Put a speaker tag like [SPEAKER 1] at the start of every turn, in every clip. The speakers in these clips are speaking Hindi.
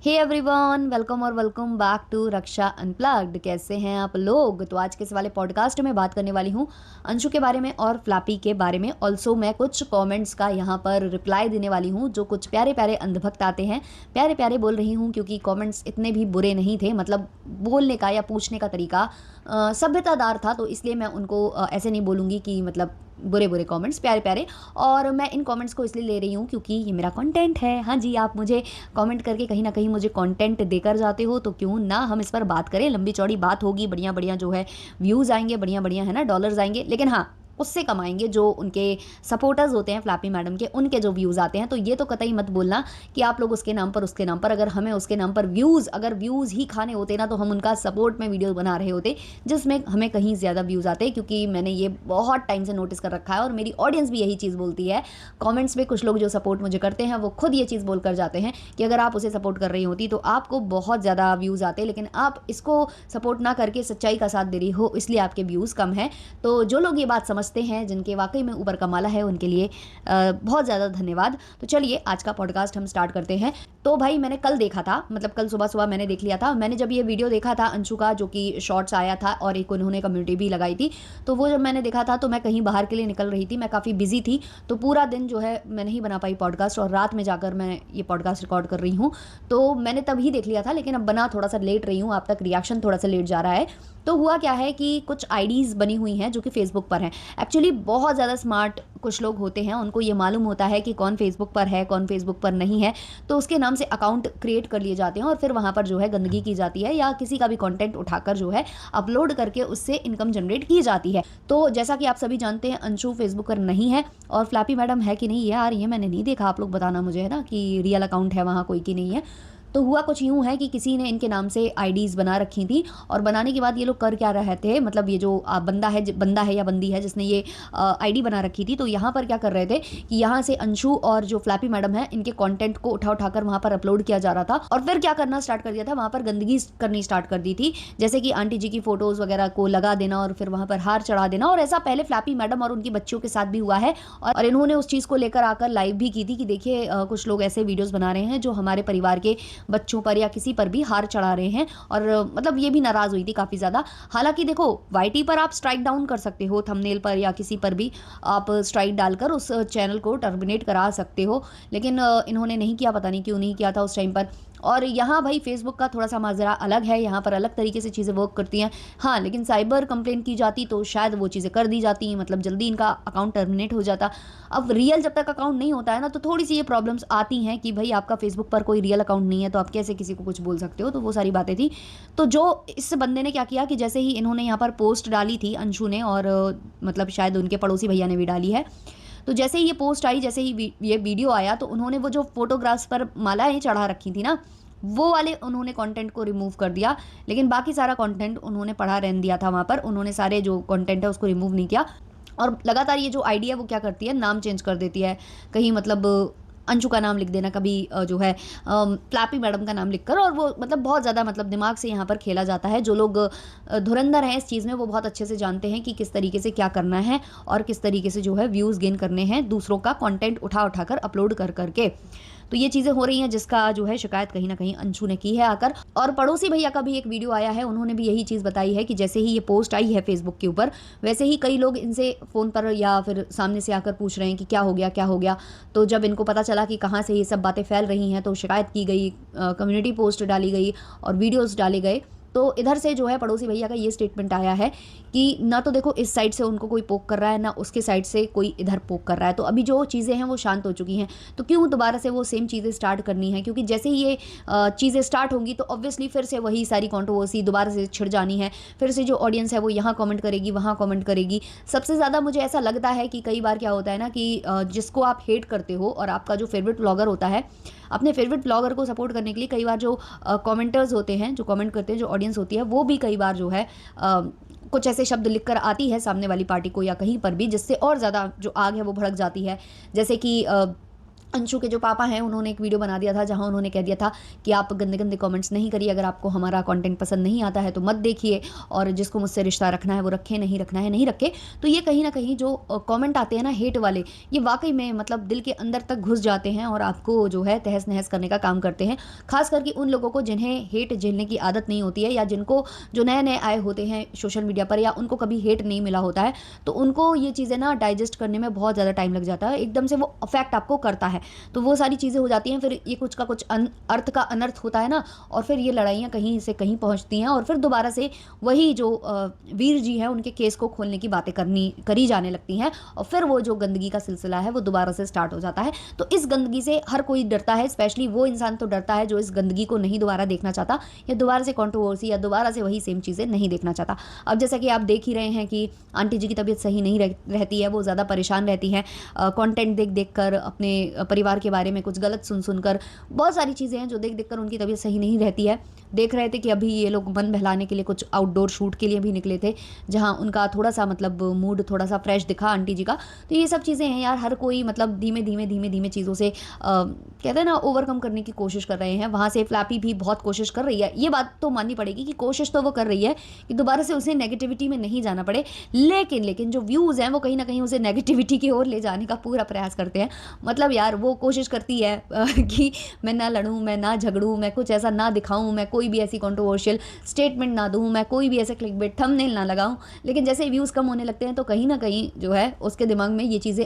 [SPEAKER 1] हे एवरीवन, वेलकम और welcome back to Raksha Unplugged. कैसे हैं आप लोग? तो आज के इस वाले पॉडकास्ट में बात करने वाली हूँ अंशु के बारे में और फ्लैपी के बारे में। ऑल्सो मैं कुछ कमेंट्स का यहाँ पर रिप्लाई देने वाली हूँ जो कुछ प्यारे प्यारे अंधभक्त आते हैं। प्यारे प्यारे बोल रही हूँ क्योंकि कमेंट्स इतने भी बुरे नहीं थे, मतलब बोलने का या पूछने का तरीका सभ्यतादार था, तो इसलिए मैं उनको ऐसे नहीं बोलूँगी कि मतलब बुरे बुरे कमेंट्स, प्यारे प्यारे। और मैं इन कमेंट्स को इसलिए ले रही हूँ क्योंकि ये मेरा कंटेंट है। हाँ जी, आप मुझे कमेंट करके कहीं ना कहीं मुझे कंटेंट देकर जाते हो, तो क्यों ना हम इस पर बात करें। लंबी चौड़ी बात होगी, बढ़िया बढ़िया जो है व्यूज़ आएंगे, बढ़िया बढ़िया है ना डॉलर्स आएंगे, लेकिन हाँ उससे कमाएंगे जो उनके सपोर्टर्स होते हैं फ्लैपी मैडम के, उनके जो व्यूज़ आते हैं। तो ये तो कतई मत बोलना कि आप लोग उसके नाम पर उसके नाम पर, अगर हमें उसके नाम पर व्यूज़, अगर व्यूज़ ही खाने होते ना तो हम उनका सपोर्ट में वीडियो बना रहे होते जिसमें हमें कहीं ज़्यादा व्यूज़ आते। क्योंकि मैंने ये बहुत टाइम से नोटिस कर रखा है और मेरी ऑडियंस भी यही चीज़ बोलती है। कमेंट्स में कुछ लोग जो सपोर्ट मुझे करते हैं वो खुद ये चीज़ बोल कर जाते हैं कि अगर आप उसे सपोर्ट कर रही होती तो आपको बहुत ज़्यादा व्यूज़ आते, लेकिन आप इसको सपोर्ट ना करके सच्चाई का साथ दे रही हो, इसलिए आपके व्यूज़ कम हैं। तो जो लोग ये बात समझते हैं, जिनके वाकई में ऊपर का माला है, उनके लिए बहुत ज़्यादा धन्यवाद। तो चलिए आज का पॉडकास्ट हम स्टार्ट करते हैं। तो भाई मैंने कल देखा था, मतलब कल सुबह सुबह मैंने देख लिया था। मैंने जब ये वीडियो देखा था अंशु का, जो कि शॉर्ट्स आया था और एक उन्होंने कम्युनिटी भी लगाई थी, तो वो जब मैंने देखा था तो मैं कहीं बाहर के लिए निकल रही थी, मैं काफ़ी बिजी थी, तो पूरा दिन जो है मैं नहीं बना पाई पॉडकास्ट, और रात में जाकर मैं ये पॉडकास्ट रिकॉर्ड कर रही हूँ। तो मैंने तभी देख लिया था, लेकिन अब बना थोड़ा सा लेट रही हूँ, आप तक रिएक्शन थोड़ा सा लेट जा रहा है। तो हुआ क्या है कि कुछ आईडीज़ बनी हुई हैं जो कि फेसबुक पर हैं। एक्चुअली बहुत ज़्यादा स्मार्ट कुछ लोग होते हैं, उनको ये मालूम होता है कि कौन फेसबुक पर है, कौन फेसबुक पर नहीं है, तो उसके नाम से अकाउंट क्रिएट कर लिए जाते हैं और फिर वहाँ पर जो है गंदगी की जाती है या किसी का भी कंटेंट उठाकर जो है अपलोड करके उससे इनकम जनरेट की जाती है। तो जैसा कि आप सभी जानते हैं अंशु फेसबुक पर नहीं है, और फ्लैपी मैडम है कि नहीं यार ये मैंने नहीं देखा, आप लोग बताना मुझे है ना कि रियल अकाउंट है वहाँ कोई कि नहीं है। तो हुआ कुछ यूँ है कि किसी ने इनके नाम से आईडीज़ बना रखी थी, और बनाने के बाद ये लोग कर क्या रहे थे, मतलब ये जो बंदा है या बंदी है जिसने ये आईडी बना रखी थी, तो यहाँ पर क्या कर रहे थे कि यहाँ से अंशु और जो फ्लैपी मैडम है इनके कंटेंट को उठा उठाकर वहाँ पर अपलोड किया जा रहा था, और फिर क्या करना स्टार्ट कर दिया था, वहाँ पर गंदगी करनी स्टार्ट कर दी थी। जैसे कि आंटी जी की फोटोज़ वगैरह को लगा देना और फिर वहाँ पर हार चढ़ा देना, और ऐसा पहले फ्लैपी मैडम और उनकी बच्चियों के साथ भी हुआ है। और इन्होंने उस चीज़ को लेकर आकर लाइव भी की थी कि देखिए कुछ लोग ऐसे वीडियोज़ बना रहे हैं जो हमारे परिवार के बच्चों पर या किसी पर भी हार चढ़ा रहे हैं, और मतलब ये भी नाराज़ हुई थी काफ़ी ज़्यादा। हालांकि देखो वाईटी पर आप स्ट्राइक डाउन कर सकते हो, थंबनेल पर या किसी पर भी आप स्ट्राइक डालकर उस चैनल को टर्मिनेट करा सकते हो, लेकिन इन्होंने नहीं किया, पता नहीं क्यों नहीं किया था उस टाइम पर। और यहाँ भाई फेसबुक का थोड़ा सा माजरा अलग है, यहाँ पर अलग तरीके से चीज़ें वर्क करती हैं। हाँ लेकिन साइबर कंप्लेंट की जाती तो शायद वो चीज़ें कर दी जाती, मतलब जल्दी इनका अकाउंट टर्मिनेट हो जाता। अब रियल जब तक अकाउंट नहीं होता है ना, तो थोड़ी सी ये प्रॉब्लम्स आती हैं कि भाई आपका फेसबुक पर कोई रियल अकाउंट नहीं है तो आप कैसे किसी को कुछ बोल सकते हो, तो वो सारी बातें थी। तो जो इस बंदे ने क्या किया कि जैसे ही इन्होंने यहाँ पर पोस्ट डाली थी अंशु ने, और मतलब शायद उनके पड़ोसी भैया ने भी डाली है, तो जैसे ही ये पोस्ट आई, जैसे ही ये वीडियो आया, तो उन्होंने वो जो फोटोग्राफ्स पर मालाएं चढ़ा रखी थी ना, वो वाले उन्होंने कंटेंट को रिमूव कर दिया। लेकिन बाकी सारा कंटेंट उन्होंने पढ़ा रहने दिया था, वहाँ पर उन्होंने सारे जो कंटेंट है उसको रिमूव नहीं किया। और लगातार ये जो आईडी है वो क्या करती है, नाम चेंज कर देती है, कहीं मतलब अंशु का नाम लिख देना, कभी जो है फ्लैपी मैडम का नाम लिखकर, और वो मतलब बहुत ज़्यादा मतलब दिमाग से यहाँ पर खेला जाता है। जो लोग धुरंधर हैं इस चीज़ में वो बहुत अच्छे से जानते हैं कि किस तरीके से क्या करना है और किस तरीके से जो है व्यूज़ गेन करने हैं दूसरों का कंटेंट उठा उठाकर अपलोड कर करके। तो ये चीज़ें हो रही हैं जिसका जो है शिकायत कहीं ना कहीं अंशु ने की है आकर। और पड़ोसी भैया का भी एक वीडियो आया है, उन्होंने भी यही चीज़ बताई है कि जैसे ही ये पोस्ट आई है फेसबुक के ऊपर, वैसे ही कई लोग इनसे फ़ोन पर या फिर सामने से आकर पूछ रहे हैं कि क्या हो गया क्या हो गया। तो जब इनको पता चला कि कहाँ से ये सब बातें फैल रही हैं, तो शिकायत की गई, कम्युनिटी पोस्ट डाली गई और वीडियोज़ डाले गए। तो इधर से जो है पड़ोसी भैया का ये स्टेटमेंट आया है कि ना तो देखो इस साइड से उनको कोई पोक कर रहा है, ना उसके साइड से कोई इधर पोक कर रहा है। तो अभी जो चीज़ें हैं वो शांत हो चुकी हैं, तो क्यों दोबारा से वो सेम चीज़ें स्टार्ट करनी है? क्योंकि जैसे ही ये चीज़ें स्टार्ट होंगी तो ऑब्वियसली फिर से वही सारी कंट्रोवर्सी दोबारा से छिड़ जानी है। फिर से जो ऑडियंस है वो यहाँ कमेंट करेगी, वहाँ कमेंट करेगी। सबसे ज़्यादा मुझे ऐसा लगता है कि कई बार क्या होता है ना कि जिसको आप हेट करते हो और आपका जो फेवरेट ब्लॉगर होता है, अपने फेवरेट ब्लॉगर को सपोर्ट करने के लिए कई बार जो कमेंटर्स होते हैं, जो कमेंट करते हैं, जो ऑडियंस होती है, वो भी कई बार जो है कुछ ऐसे शब्द लिख कर आती है सामने वाली पार्टी को या कहीं पर भी, जिससे और ज़्यादा जो आग है वो भड़क जाती है। जैसे कि अंशु के जो पापा हैं उन्होंने एक वीडियो बना दिया था जहां उन्होंने कह दिया था कि आप गंदे गंदे कमेंट्स नहीं करिए, अगर आपको हमारा कंटेंट पसंद नहीं आता है तो मत देखिए, और जिसको मुझसे रिश्ता रखना है वो रखे, नहीं रखना है नहीं रखे। तो ये कहीं ना कहीं जो कमेंट आते हैं ना हेट वाले, ये वाकई में मतलब दिल के अंदर तक घुस जाते हैं और आपको जो है तहस नहस करने का काम करते हैं। खास करके उन लोगों को जिन्हें हेट झेलने की आदत नहीं होती है, या जिनको जो नए नए आए होते हैं सोशल मीडिया पर, या उनको कभी हेट नहीं मिला होता है, तो उनको ये चीज़ें ना डाइजेस्ट करने में बहुत ज़्यादा टाइम लग जाता है, एकदम से वो अफेक्ट आपको करता है। तो वो सारी चीज़ें हो जाती हैं, फिर ये कुछ का कुछ अर्थ का अनर्थ होता है ना, और फिर ये लड़ाइयाँ कहीं से कहीं पहुँचती हैं, और फिर दोबारा से वही जो वीर जी हैं उनके केस को खोलने की बातें करी जाने लगती हैं, और फिर वो जो गंदगी का सिलसिला है वो दोबारा से स्टार्ट हो जाता है। तो इस गंदगी से हर कोई डरता है, स्पेशली वो इंसान तो डरता है जो इस गंदगी को नहीं दोबारा देखना चाहता, या दोबारा से कंट्रोवर्सी या दोबारा से वही सेम चीज़ें नहीं देखना चाहता। अब जैसा कि आप देख ही रहे हैं कि आंटी जी की तबीयत सही नहीं रहती है, वो ज़्यादा परेशान रहती हैं कंटेंट देख देख कर, अपने परिवार के बारे में कुछ गलत सुन सुनकर, बहुत सारी चीज़ें हैं जो देख देख कर उनकी तबीयत सही नहीं रहती है। देख रहे थे कि अभी ये लोग मन बहलाने के लिए कुछ आउटडोर शूट के लिए भी निकले थे, जहाँ उनका थोड़ा सा मतलब मूड थोड़ा सा फ्रेश दिखा आंटी जी का। तो ये सब चीज़ें हैं यार, हर कोई मतलब धीमे धीमे धीमे धीमे चीज़ों से कहते हैं ना ओवरकम करने की कोशिश कर रहे हैं। वहाँ से फ्लैपी भी बहुत कोशिश कर रही है, ये बात तो माननी पड़ेगी कि कोशिश तो वो कर रही है कि दोबारा से उसे नेगेटिविटी में नहीं जाना पड़े, लेकिन लेकिन जो व्यूज़ हैं वो कहीं ना कहीं उसे नेगेटिविटी की ओर ले जाने का पूरा प्रयास करते हैं। मतलब यार वो कोशिश करती है कि मैं ना लड़ूं, मैं ना झगड़ूं, मैं कुछ ऐसा ना दिखाऊं, मैं कोई भी ऐसी कंट्रोवर्शियल स्टेटमेंट ना दूं, मैं कोई भी ऐसे क्लिकबेट थंबनेल ना लगाऊं। लेकिन जैसे व्यूज़ कम होने लगते हैं तो कहीं ना कहीं जो है उसके दिमाग में ये चीज़ें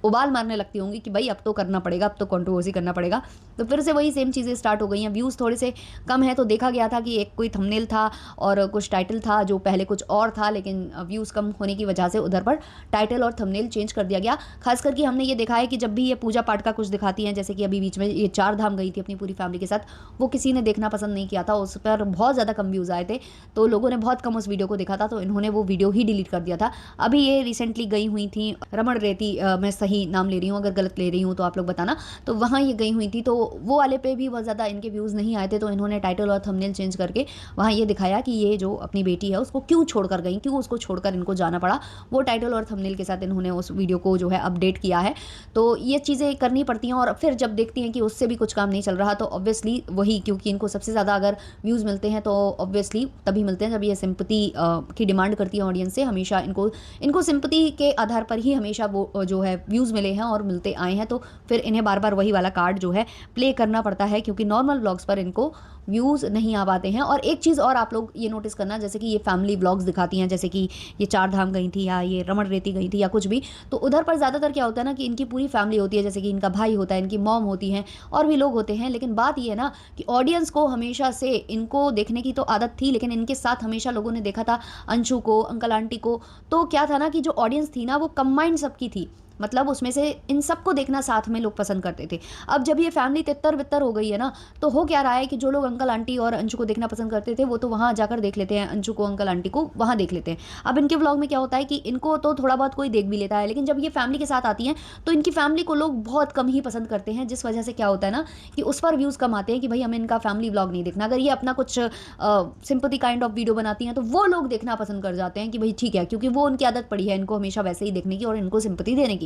[SPEAKER 1] उबाल मारने लगती होंगी कि भाई अब तो करना पड़ेगा, अब तो कंट्रोवर्सी करना पड़ेगा। तो फिर से वही सेम चीज़ें स्टार्ट हो गई हैं। व्यूज़ थोड़े से कम है तो देखा गया था कि एक कोई थंबनेल था और कुछ टाइटल था जो पहले कुछ और था, लेकिन व्यूज़ कम होने की वजह से उधर पर टाइटल और थंबनेल चेंज कर दिया गया। खास करके हमने ये देखा है कि जब भी ये पूजा पाठ का कुछ दिखाती हैं, जैसे कि अभी बीच में ये 4 धाम गई थी अपनी पूरी फैमिली के साथ, वो किसी ने देखना पसंद नहीं किया था, उस पर बहुत ज़्यादा कम व्यूज़ आए थे, तो लोगों ने बहुत कम उस वीडियो को देखा था, तो इन्होंने वो वीडियो ही डिलीट कर दिया था। अभी ये रिसेंटली गई हुई थी रमण रेती, मैं सही नाम ले रही हूँ, अगर गलत ले रही हूँ तो आप लोग बताना, तो वहाँ ये गई हुई थी, तो वो वाले पे भी बहुत ज़्यादा इनके व्यूज़ नहीं आए थे, तो इन्होंने टाइटल और थंबनेल चेंज करके वहाँ ये दिखाया कि ये जो अपनी बेटी है उसको क्यों छोड़कर गई, क्यों उसको छोड़कर इनको जाना पड़ा। वो टाइटल और थंबनेल के साथ इन्होंने उस वीडियो को जो है अपडेट किया है। तो ये चीज़ें करनी पड़ती हैं, और फिर जब देखती हैं कि उससे भी कुछ काम नहीं चल रहा तो ऑब्वियसली वही, क्योंकि इनको सबसे ज़्यादा अगर व्यूज़ मिलते हैं तो ऑब्वियसली तभी मिलते हैं जब ये सिंपैथी की डिमांड करती है ऑडियंस से। हमेशा इनको सिंपैथी के आधार पर ही हमेशा वो जो है व्यूज़ मिले हैं और मिलते आए हैं, तो फिर इन्हें बार बार वही वाला कार्ड जो है प्ले करना पड़ता है, क्योंकि नॉर्मल व्लॉग्स पर इनको व्यूज़ नहीं आ पाते हैं। और एक चीज़ और आप लोग ये नोटिस करना, जैसे कि ये फैमिली व्लॉग्स दिखाती हैं, जैसे कि ये 4 धाम गई थी या ये रमण रेती गई थी या कुछ भी, तो उधर पर ज़्यादातर क्या होता है ना कि इनकी पूरी फैमिली होती है, जैसे कि इनका भाई होता है, इनकी मॉम होती हैं, और भी लोग होते हैं। लेकिन बात ये है ना कि ऑडियंस को हमेशा से इनको देखने की तो आदत थी, लेकिन इनके साथ हमेशा लोगों ने देखा था अंशु को, अंकल आंटी को, तो क्या था ना कि जो ऑडियंस थी ना वो कंबाइंड सबकी थी, मतलब उसमें से इन सबको देखना साथ में लोग पसंद करते थे। अब जब ये फैमिली तितर बितर हो गई है ना, तो हो क्या रहा है कि जो लोग अंकल आंटी और अंशु को देखना पसंद करते थे वो तो वहाँ जाकर देख लेते हैं, अंशु को अंकल आंटी को वहाँ देख लेते हैं। अब इनके व्लॉग में क्या होता है कि इनको तो थोड़ा बहुत कोई देख भी लेता है, लेकिन जब ये फैमिली के साथ आती हैं तो इनकी फैमिली को लोग बहुत कम ही पसंद करते हैं, जिस वजह से क्या होता है ना कि उस पर व्यूज़ कम आते हैं कि भाई हमें इनका फैमिली व्लॉग नहीं देखना। अगर ये अपना कुछ सिंपैथी काइंड ऑफ वीडियो बनाती हैं तो वो लोग देखना पसंद कर जाते हैं कि भाई ठीक है, क्योंकि वो उनकी आदत पड़ी है इनको हमेशा वैसे ही देखने की और इनको सिंपैथी देने की।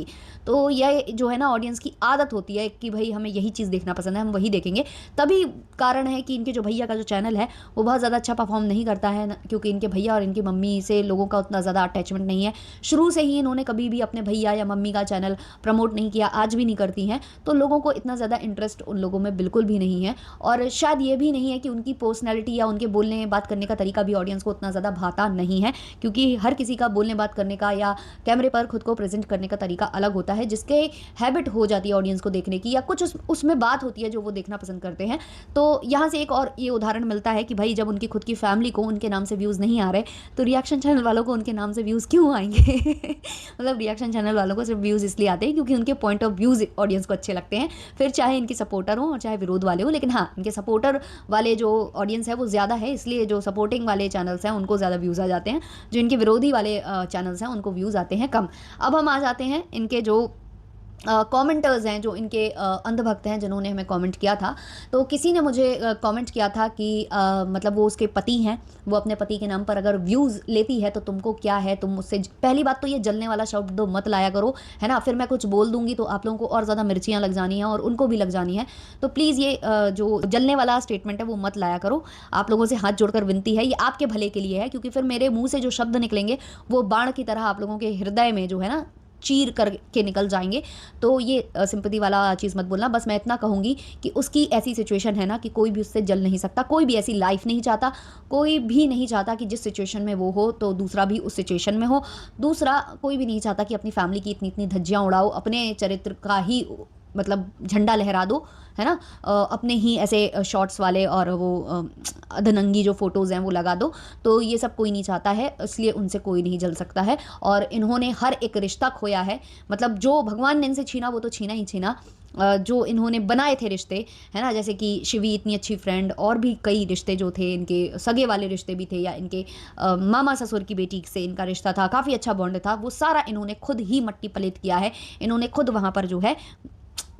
[SPEAKER 1] तो यह जो है ना ऑडियंस की आदत होती है कि भाई हमें यही चीज़ देखना पसंद है, हम वही देखेंगे। तभी कारण है कि इनके जो भैया का जो चैनल है वो बहुत ज़्यादा अच्छा परफॉर्म नहीं करता है, क्योंकि इनके भैया और इनकी मम्मी से लोगों का उतना ज़्यादा अटैचमेंट नहीं है। शुरू से ही इन्होंने कभी भी अपने भैया या मम्मी का चैनल प्रमोट नहीं किया, आज भी नहीं करती हैं, तो लोगों को इतना ज़्यादा इंटरेस्ट उन लोगों में बिल्कुल भी नहीं है। और शायद ये भी नहीं है कि उनकी पर्सनैलिटी या उनके बोलने बात करने का तरीका भी ऑडियंस को उतना ज़्यादा भाता नहीं है, क्योंकि हर किसी का बोलने बात करने का या कैमरे पर खुद को प्रेजेंट करने का तरीका अलग होता है, जिसके हैबिट हो जाती है ऑडियंस को देखने की, या कुछ उसमें बात होती है जो वो देखना पसंद करते हैं। तो यहाँ से एक और ये उदाहरण मिलता है कि भाई जब उनकी खुद की फैमिली को उनके नाम से व्यूज़ नहीं आ रहे, तो रिएक्शन चैनल वालों को उनके नाम से व्यूज़ क्यों आएंगे मतलब रिएक्शन चैनल वालों को सिर्फ व्यूज़ इसलिए आते हैं क्योंकि उनके पॉइंट ऑफ व्यूज़ ऑडियंस को अच्छे लगते हैं, फिर चाहे इनके सपोर्टर हों और चाहे विरोध वाले हों। लेकिन हाँ, इनके सपोर्टर वाले जो ऑडियंस है वो ज़्यादा है, इसलिए जो सपोर्टिंग वाले चैनल्स हैं उनको ज़्यादा व्यूज़ आ जाते हैं, जो इनके विरोधी वाले चैनल्स हैं उनको व्यूज़ आते हैं कम। अब हम आ जाते हैं इनके जो कमेंटर्स हैं जो इनके अंधभक्त हैं जिन्होंने हमें कमेंट किया था। तो किसी ने मुझे कमेंट किया था कि मतलब वो उसके पति हैं, वो अपने पति के नाम पर अगर व्यूज़ लेती है तो तुमको क्या है, तुम मुझसे पहली बात तो ये जलने वाला शब्द मत लाया करो, है ना? फिर मैं कुछ बोल दूँगी तो आप लोगों को और ज़्यादा मिर्चियाँ लग जानी हैं और उनको भी लग जानी है। तो प्लीज़ ये जो जलने वाला स्टेटमेंट है वो मत लाया करो। आप लोगों से हाथ जोड़कर विनती है, ये आपके भले के लिए है, क्योंकि फिर मेरे मुँह से जो शब्द निकलेंगे वो बाण की तरह आप लोगों के हृदय में जो है ना चीर करके निकल जाएँगे। तो ये सिंपैथी वाला चीज़ मत बोलना। बस मैं इतना कहूँगी कि उसकी ऐसी सिचुएशन है ना कि कोई भी उससे जल नहीं सकता, कोई भी ऐसी लाइफ़ नहीं चाहता, कोई भी नहीं चाहता कि जिस सिचुएशन में वो हो तो दूसरा भी उस सिचुएशन में हो। दूसरा कोई भी नहीं चाहता कि अपनी फैमिली की इतनी-इतनी धज्जियाँ उड़ाओ, अपने चरित्र का ही मतलब झंडा लहरा दो, है ना? अपने ही ऐसे शॉर्ट्स वाले और वो अधनंगी जो फ़ोटोज़ हैं वो लगा दो। तो ये सब कोई नहीं चाहता है, इसलिए उनसे कोई नहीं जल सकता है। और इन्होंने हर एक रिश्ता खोया है, मतलब जो भगवान ने इनसे छीना वो तो छीना ही छीना। जो इन्होंने बनाए थे रिश्ते, है ना? जैसे कि शिवी इतनी अच्छी फ्रेंड, और भी कई रिश्ते जो थे इनके सगे वाले रिश्ते भी थे, या इनके मामा ससुर की बेटी से इनका रिश्ता था, काफ़ी अच्छा बॉन्ड था, वो सारा इन्होंने खुद ही मट्टी पलीत किया है। इन्होंने खुद वहाँ पर जो है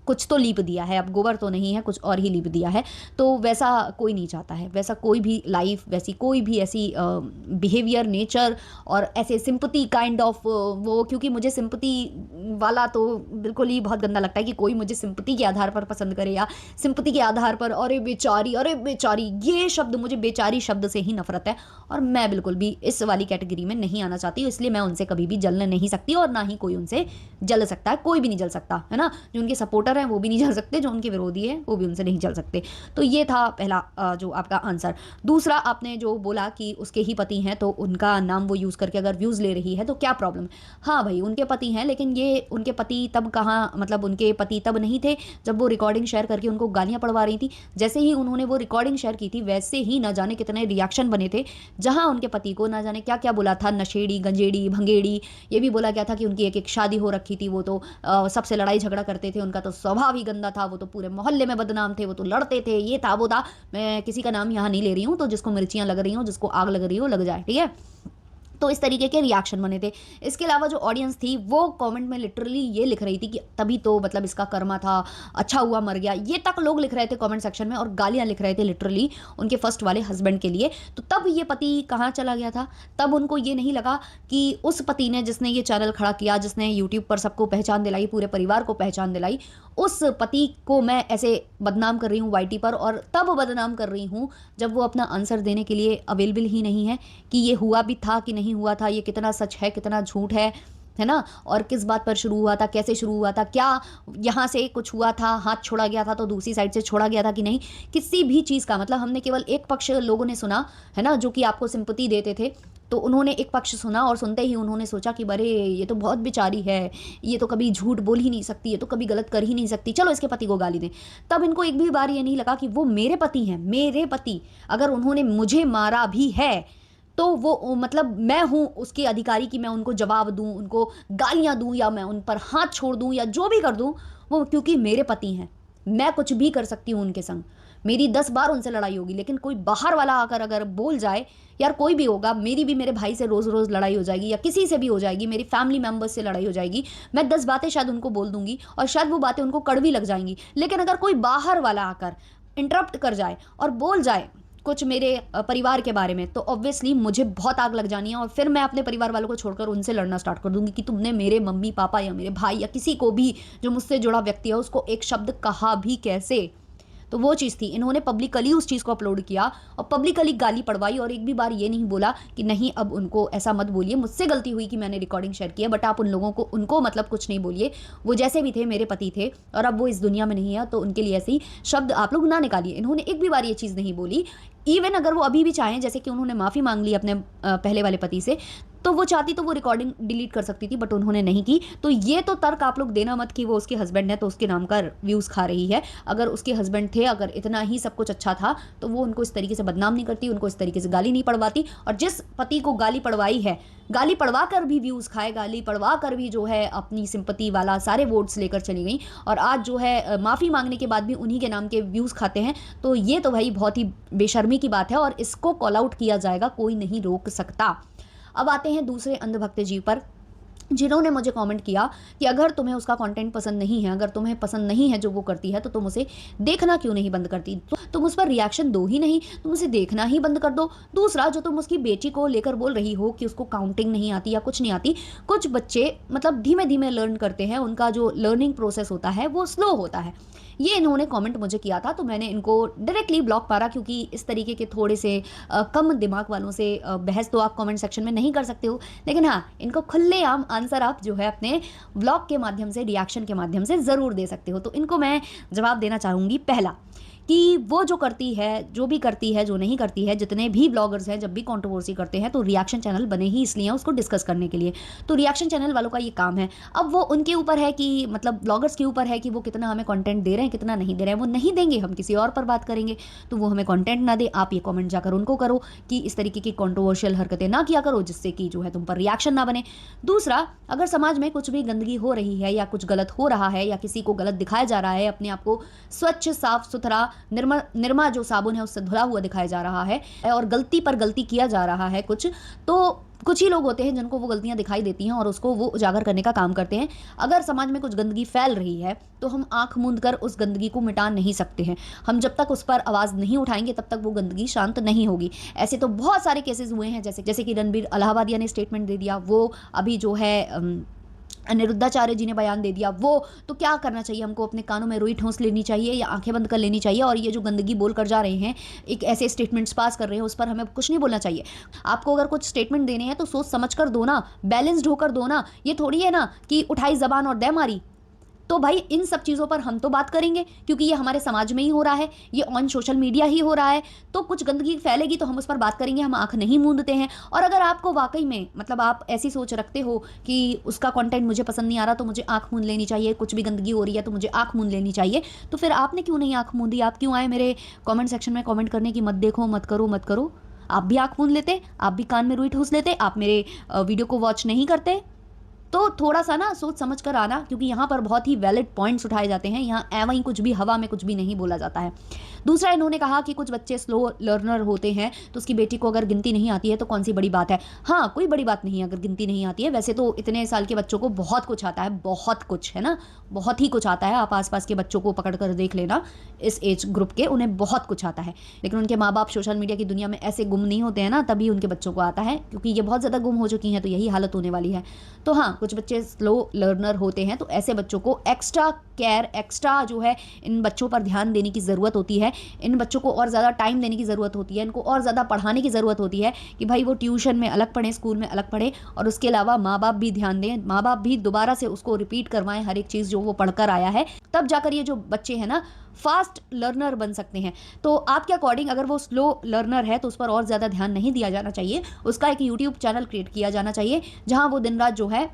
[SPEAKER 1] कुछ तो लीप दिया है, अब गोबर तो नहीं है, कुछ और ही लीप दिया है। तो वैसा कोई नहीं चाहता है, वैसा कोई भी लाइफ, वैसी कोई भी ऐसी बिहेवियर, नेचर और ऐसे सिंपैथी काइंड ऑफ वो, क्योंकि मुझे सिंपैथी वाला तो बिल्कुल ही बहुत गंदा लगता है कि कोई मुझे सिंपैथी के आधार पर पसंद करे, या सिंपैथी के आधार पर अरे बेचारी, ये शब्द, मुझे बेचारी शब्द से ही नफरत है और मैं बिल्कुल भी इस वाली कैटेगरी में नहीं आना चाहती हूँ। इसलिए मैं उनसे कभी भी जल नहीं सकती और ना ही कोई उनसे जल सकता है, कोई भी नहीं जल सकता, है ना? जो उनके सपोर्टर हैं वो भी नहीं जल सकते, जो उनके विरोधी हैं वो भी उनसे नहीं जल सकते। तो ये था पहला जो आपका आंसर। दूसरा, आपने जो बोला कि उसके ही पति हैं तो उनका नाम वो यूज़ करके अगर व्यूज़ ले रही है तो क्या प्रॉब्लम है? हाँ भाई, उनके पति हैं, लेकिन ये उनके पति तब कहाँ, मतलब उनके पति तब नहीं थे जब वो रिकॉर्डिंग शेयर करके उनको गालियाँ पड़वा रही थी। जैसे ही उन्होंने वो रिकॉर्डिंग शेयर की थी वैसे ही ना जाने कितने रिएक्शन बने थे, जहाँ उनके पति को ना जाने क्या क्या बोला था, नशेड़ी, गंजेड़ी, भंगेड़ी। ये भी बोला गया था कि उनकी एक एक शादी हो रखी थी, वो तो सबसे लड़ाई झगड़ा करते थे, उनका तो स्वभाव ही गंदा था, वो तो पूरे मोहल्ले में बदनाम थे, वो तो लड़ते थे, ये था वो था। मैं किसी का नाम यहाँ नहीं ले रही हूँ, तो जिसको मिर्चियाँ लग रही हो, जिसको आग लग रही हो, लग जाए, ठीक है? तो इस तरीके के रिएक्शन बने थे। इसके अलावा जो ऑडियंस थी वो कमेंट में लिटरली ये लिख रही थी कि तभी तो मतलब इसका कर्मा था, अच्छा हुआ मर गया, ये तक लोग लिख रहे थे कमेंट सेक्शन में, और गालियाँ लिख रहे थे लिटरली उनके फर्स्ट वाले हस्बैंड के लिए। तो तब ये पति कहाँ चला गया था? तब उनको ये नहीं लगा कि उस पति ने, जिसने ये चैनल खड़ा किया, जिसने यूट्यूब पर सबको पहचान दिलाई, पूरे परिवार को पहचान दिलाई, उस पति को मैं ऐसे बदनाम कर रही हूँ वाईटी पर, और तब बदनाम कर रही हूँ जब वो अपना आंसर देने के लिए अवेलेबल ही नहीं है कि ये हुआ भी था कि नहीं हुआ था, ये कितना सच है, कितना झूठ है ना? और किस बात पर शुरू हुआ था, कैसे शुरू हुआ था, क्या यहाँ से कुछ हुआ था, हाथ छोड़ा गया था तो दूसरी साइड से छोड़ा गया था कि नहीं, किसी भी चीज़ का मतलब हमने केवल एक पक्ष लोगों ने सुना, है ना, जो कि आपको सिंपैथी देते थे। तो उन्होंने एक पक्ष सुना और सुनते ही उन्होंने सोचा कि अरे ये तो बहुत बेचारी है, ये तो कभी झूठ बोल ही नहीं सकती, ये तो कभी गलत कर ही नहीं सकती, चलो इसके पति को गाली दें। तब इनको एक भी बार ये नहीं लगा कि वो मेरे पति हैं, मेरे पति, अगर उन्होंने मुझे मारा भी है तो वो मतलब मैं हूँ उसके अधिकारी कि मैं उनको जवाब दूँ, उनको गालियाँ दूँ, या मैं उन पर हाथ छोड़ दूँ, या जो भी कर दूँ, वो क्योंकि मेरे पति हैं, मैं कुछ भी कर सकती हूँ उनके संग। मेरी 10 बार उनसे लड़ाई होगी, लेकिन कोई बाहर वाला आकर अगर बोल जाए, यार कोई भी होगा, मेरी भी मेरे भाई से रोज़-रोज़ लड़ाई हो जाएगी, या किसी से भी हो जाएगी, मेरी फैमिली मेंबर्स से लड़ाई हो जाएगी, मैं 10 बातें शायद उनको बोल दूँगी और शायद वो बातें उनको कड़वी लग जाएँगी। लेकिन अगर कोई बाहर वाला आकर इंटरप्ट कर जाए और बोल जाए कुछ मेरे परिवार के बारे में, तो ऑब्वियसली मुझे बहुत आग लग जानी है, और फिर मैं अपने परिवार वालों को छोड़कर उनसे लड़ना स्टार्ट कर दूंगी कि तुमने मेरे मम्मी पापा या मेरे भाई या किसी को भी जो मुझसे जुड़ा व्यक्ति है उसको एक शब्द कहा भी कैसे? तो वो चीज़ थी, इन्होंने पब्लिकली उस चीज़ को अपलोड किया और पब्लिकली गाली पड़वाई, और एक भी बार ये नहीं बोला कि नहीं अब उनको ऐसा मत बोलिए, मुझसे गलती हुई कि मैंने रिकॉर्डिंग शेयर की है, बट आप उन लोगों को, उनको मतलब कुछ नहीं बोलिए, वो जैसे भी थे मेरे पति थे और अब वो इस दुनिया में नहीं है, तो उनके लिए ऐसे ही शब्द आप लोग ना निकालिए। इन्होंने एक भी बार ये चीज़ नहीं बोली। इवन अगर वो अभी भी चाहें, जैसे कि उन्होंने माफ़ी मांग ली अपने पहले वाले पति से, तो वो चाहती तो वो रिकॉर्डिंग डिलीट कर सकती थी, बट उन्होंने नहीं की। तो ये तो तर्क आप लोग देना मत कि वो उसके हस्बैंड है तो उसके नाम का व्यूज़ खा रही है। अगर उसके हस्बैंड थे, अगर इतना ही सब कुछ अच्छा था, तो वो उनको इस तरीके से बदनाम नहीं करती, उनको इस तरीके से गाली नहीं पड़वाती। और जिस पति को गाली पड़वाई है, गाली पड़वा कर भी व्यूज़ खाए, गाली पड़वा कर भी जो है अपनी सिंपैथी वाला सारे वोट्स लेकर चली गई, और आज जो है माफ़ी मांगने के बाद भी उन्हीं के नाम के व्यूज़ खाते हैं। तो ये तो भाई बहुत ही बेशर्मी की बात है, और इसको कॉल आउट किया जाएगा, कोई नहीं रोक सकता। अब आते हैं दूसरे अंधभक्त जीव पर। जिन्होंने मुझे कमेंट किया कि अगर तुम्हें उसका कंटेंट पसंद नहीं है, अगर तुम्हें पसंद नहीं है जो वो करती है, तो तुम उसे देखना क्यों नहीं बंद करती? तो तुम उस पर रिएक्शन दो ही नहीं, तुम उसे देखना ही बंद कर दो। दूसरा, जो तुम उसकी बेटी को लेकर बोल रही हो कि उसको काउंटिंग नहीं आती या कुछ नहीं आती, कुछ बच्चे मतलब धीमे-धीमे लर्न करते हैं, उनका जो लर्निंग प्रोसेस होता है वो स्लो होता है। ये इन्होंने कमेंट मुझे किया था, तो मैंने इनको डायरेक्टली ब्लॉक मारा, क्योंकि इस तरीके के थोड़े से कम दिमाग वालों से बहस तो आप कमेंट सेक्शन में नहीं कर सकते हो। लेकिन हाँ, इनको खुलेआम आंसर आप जो है अपने ब्लॉग के माध्यम से, रिएक्शन के माध्यम से ज़रूर दे सकते हो। तो इनको मैं जवाब देना चाहूँगी, पहला कि वो जो करती है, जो भी करती है, जो नहीं करती है, जितने भी ब्लॉगर्स हैं जब भी कंट्रोवर्सी करते हैं तो रिएक्शन चैनल बने ही इसलिए हैं उसको डिस्कस करने के लिए। तो रिएक्शन चैनल वालों का ये काम है। अब वो उनके ऊपर है कि मतलब ब्लॉगर्स के ऊपर है कि वो कितना हमें कंटेंट दे रहे हैं, कितना नहीं दे रहे हैं। वो नहीं देंगे, हम किसी और पर बात करेंगे, तो वो हमें कंटेंट ना दे। आप ये कमेंट जाकर उनको करो कि इस तरीके की कंट्रोवर्शियल हरकतें ना किया करो, जिससे कि जो है तुम पर रिएक्शन ना बने। दूसरा, अगर समाज में कुछ भी गंदगी हो रही है या कुछ गलत हो रहा है या किसी को गलत दिखाया जा रहा है, अपने आप को स्वच्छ, साफ सुथरा, निर्मा जो साबुन है उससे धुला हुआ दिखाया जा रहा है और गलती पर गलती किया जा रहा है कुछ, तो कुछ ही लोग होते हैं जिनको वो गलतियां दिखाई देती हैं और उसको वो उजागर करने का काम करते हैं। अगर समाज में कुछ गंदगी फैल रही है तो हम आंख मूंद कर उस गंदगी को मिटा नहीं सकते हैं। हम जब तक उस पर आवाज़ नहीं उठाएंगे तब तक वो गंदगी शांत नहीं होगी। ऐसे तो बहुत सारे केसेस हुए हैं, जैसे कि रणबीर इलाहाबादिया ने स्टेटमेंट दे दिया, वो अभी जो है अनिरुद्धाचार्य जी ने बयान दे दिया। वो तो क्या करना चाहिए हमको? अपने कानों में रुई ठूंस लेनी चाहिए या आंखें बंद कर लेनी चाहिए? और ये जो गंदगी बोल कर जा रहे हैं, एक ऐसे स्टेटमेंट्स पास कर रहे हैं, उस पर हमें कुछ नहीं बोलना चाहिए। आपको अगर कुछ स्टेटमेंट देने हैं तो सोच समझ कर दो ना, बैलेंस्ड होकर दो ना। ये थोड़ी है ना कि उठाई जबान और दे मारी। तो भाई इन सब चीज़ों पर हम तो बात करेंगे, क्योंकि ये हमारे समाज में ही हो रहा है, ये ऑन सोशल मीडिया ही हो रहा है। तो कुछ गंदगी फैलेगी तो हम उस पर बात करेंगे, हम आंख नहीं मूंदते हैं। और अगर आपको वाकई में मतलब आप ऐसी सोच रखते हो कि उसका कंटेंट मुझे पसंद नहीं आ रहा तो मुझे आंख मूंद लेनी चाहिए, कुछ भी गंदगी हो रही है तो मुझे आंख मूंद लेनी चाहिए, तो फिर आपने क्यों नहीं आंख मूंदी? आप क्यों आए मेरे कॉमेंट सेक्शन में कॉमेंट करने की मत देखो, मत करो, मत करो? आप भी आंख मूंद लेते, आप भी कान में रुई ठूस लेते, आप मेरे वीडियो को वॉच नहीं करते। तो थोड़ा सा ना सोच समझ कर आना, क्योंकि यहाँ पर बहुत ही वैलिड पॉइंट्स उठाए जाते हैं। यहाँ एवं ही कुछ भी हवा में कुछ भी नहीं बोला जाता है। दूसरा, इन्होंने कहा कि कुछ बच्चे स्लो लर्नर होते हैं तो उसकी बेटी को अगर गिनती नहीं आती है तो कौन सी बड़ी बात है? हाँ, कोई बड़ी बात नहीं है अगर गिनती नहीं आती है। वैसे तो इतने साल के बच्चों को बहुत कुछ आता है, बहुत कुछ है ना, बहुत ही कुछ आता है। आप आसपास के बच्चों को पकड़ कर देख लेना, इस एज ग्रुप के, उन्हें बहुत कुछ आता है। लेकिन उनके माँ बाप सोशल मीडिया की दुनिया में ऐसे गुम नहीं होते हैं ना, तभी उनके बच्चों को आता है, क्योंकि ये बहुत ज़्यादा गुम हो चुकी हैं तो यही हालत होने वाली है। तो हाँ, कुछ बच्चे स्लो लर्नर होते हैं, तो ऐसे बच्चों को एक्स्ट्रा केयर, एक्स्ट्रा जो है इन बच्चों पर ध्यान देने की ज़रूरत होती है। इन बच्चों को और ज़्यादा टाइम देने की ज़रूरत होती है, इनको और ज़्यादा पढ़ाने की ज़रूरत होती है कि भाई वो ट्यूशन में अलग पढ़ें, स्कूल में अलग पढ़ें, और उसके अलावा माँ बाप भी ध्यान दें, माँ बाप भी दोबारा से उसको रिपीट करवाएं हर एक चीज़ जो वो पढ़कर आया है। तब जाकर ये जो बच्चे हैं ना फास्ट लर्नर बन सकते हैं। तो आपके अकॉर्डिंग अगर वो स्लो लर्नर है तो उस पर और ज़्यादा ध्यान नहीं दिया जाना चाहिए। उसका एक यूट्यूब चैनल क्रिएट किया जाना चाहिए जहाँ वो दिन रात जो है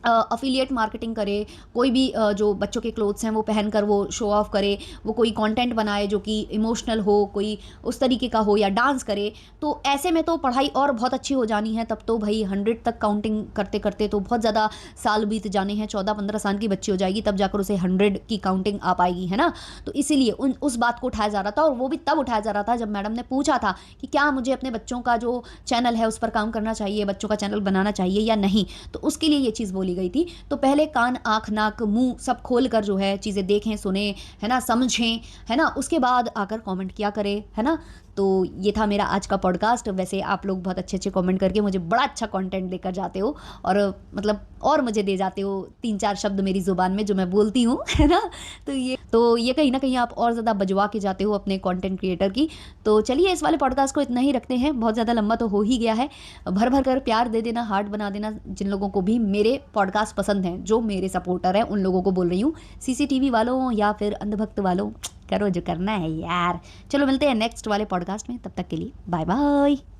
[SPEAKER 1] अफिलिएट मार्केटिंग करे, कोई भी जो बच्चों के क्लोथ्स हैं वो पहनकर वो शो ऑफ करे, वो कोई कंटेंट बनाए जो कि इमोशनल हो, कोई उस तरीके का हो, या डांस करे। तो ऐसे में तो पढ़ाई और बहुत अच्छी हो जानी है। तब तो भाई 100 तक काउंटिंग करते करते तो बहुत ज़्यादा साल बीत जाने हैं, 14-15 साल की बच्ची हो जाएगी तब जाकर उसे 100 की काउंटिंग आ पाएगी, है ना। तो इसीलिए उस बात को उठाया जा रहा था, और वो भी तब उठाया जा रहा था जब मैडम ने पूछा था कि क्या मुझे अपने बच्चों का जो चैनल है उस पर काम करना चाहिए, बच्चों का चैनल बनाना चाहिए या नहीं। तो उसके लिए ये चीज़ बोली गई थी। तो पहले कान, आंख, नाक, मुंह सब खोल कर जो है चीज़ें देखें, सुने, है ना, समझें, है ना, उसके बाद आकर कमेंट किया करें, है ना। तो ये था मेरा आज का पॉडकास्ट। वैसे आप लोग बहुत अच्छे अच्छे कमेंट करके मुझे बड़ा अच्छा कंटेंट देकर जाते हो, और मतलब और मुझे दे जाते हो 3-4 शब्द मेरी ज़ुबान में जो मैं बोलती हूँ, है ना। तो ये कहीं ना कहीं आप और ज़्यादा बजवा के जाते हो अपने कंटेंट क्रिएटर की। तो चलिए इस वाले पॉडकास्ट को इतना ही रखते हैं, बहुत ज़्यादा लंबा तो हो ही गया है। भर भर कर प्यार दे देना, हार्ट बना देना। जिन लोगों को भी मेरे पॉडकास्ट पसंद हैं, जो मेरे सपोर्टर हैं, उन लोगों को बोल रही हूँ, सीसीटीवी वालों या फिर अंधभक्त वालों, करो जो करना है यार। चलो मिलते हैं नेक्स्ट वाले पॉडकास्ट में, तब तक के लिए बाय बाय।